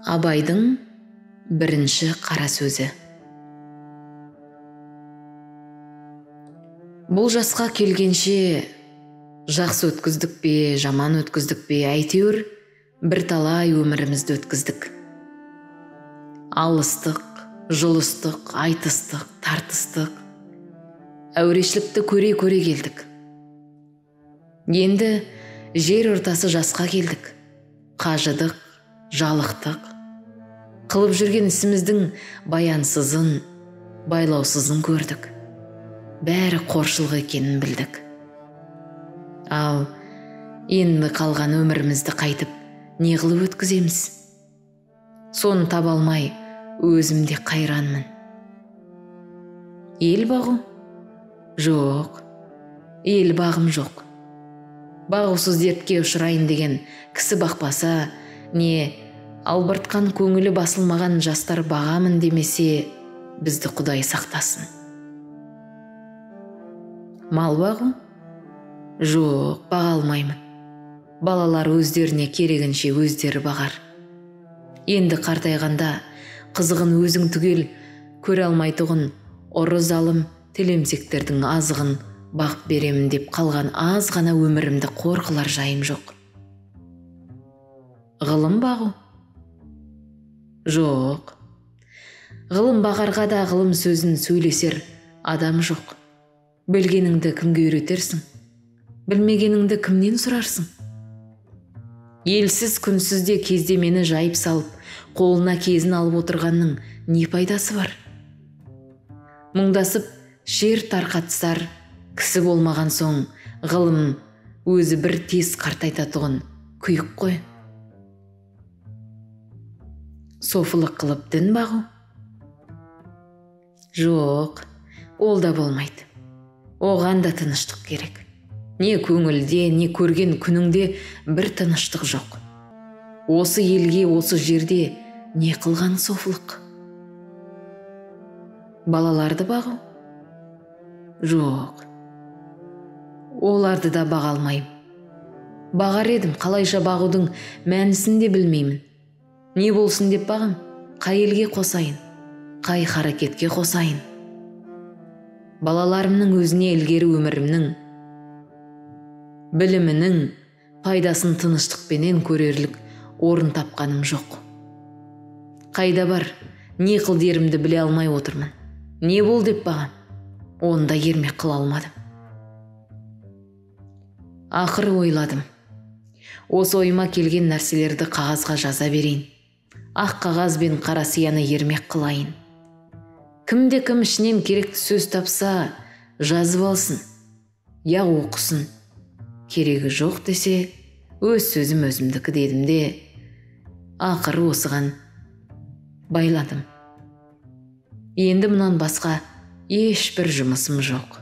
Абайдың бірінші қара сөзі. Бұл жасқа келгенше жақсы өткіздік пе, жаман өткіздік пе, әйтеуір бірталай өмірімізді өткіздік. Алыстық, жұлыстық, айтыстық, тартыстық, әурешілікті көре келдік. Енді жер ортасы жасқа келдік. Қажыдық, жалықтық, қылып жүрген ісіміздің баянсызын, байлаусызын көрдік. Бәрі қоршылық екенін білдік. Ал енді қалған өмірімізді қайтып не қылып өткіземіз? Соны таба алмай өзімде қайранмын. Ел бағу? Жоқ, ел бағым жоқ. Бағусыз дертке ұшырайын деген кісі бақпаса, не албыртқан көңілі басылмаған жастар бағамын демесе, бізді Құдай сақтасын. Мал бағу? Жоқ, баға алмаймын. Балалар өздеріне керегінше өздері бағар. Енді қартайғанда қызығын өзің түгел көре алмайтұғын ұры залым тілемсектердің азығын бағып беремін деп қалған аз ғана өмірімді қор қылар жайым жоқ. Ғылым бағу? Жоқ. Ғылым бағарға да ғылым сөзін сөйлесер адам жоқ. Білгеніңді кімге үйретерсің? Білмегеніңді кімнен сұрарсың? Елсіз күнсізде кездемені жайып салып, қолына кезін алып отырғанның не пайдасы бар? Мұңдасып жер тарқатсар, кісі болмаған соң ғылым өзі бір тез қартайтатұғын күйік қой. Софылық қылып дін бағу? Жоқ, ол да болмайды. Оған да тыныштық керек. Не көңілде, не көрген күніңде бір тыныштық жоқ. Осы елге, осы жерде не қылған софылық? Балаларды бағу? Жоқ. Оларды да баға алмайым. Бағар едім, қалайша бағудың мәнісін де білмеймін. Не болсын деп бағам? Қай елге қосайын? Қай харакетке қосайын? Балаларымның өзіне ілгері өмірімнің, білімінің пайдасын тыныштықпенен көрерлік орын тапқаным жоқ. Қайда бар, не қыл дерімді біле алмай отырмын. Не бол деп бағам? Онда ермек қыла алмадым. Ақыры ойладым. Осы ойыма келген нәрселерді қағазға жаза берейін. Ақ қағаз бен қара сияны ермек қылайын. Кімде кім ішінен керекті сөз тапса, жазып алсын, я оқысын. Керегі жоқ десе, өз сөзім өзімдікі дедім де, ақыры осыған байладым. Енді мұнан басқа ешбір жұмысым жоқ.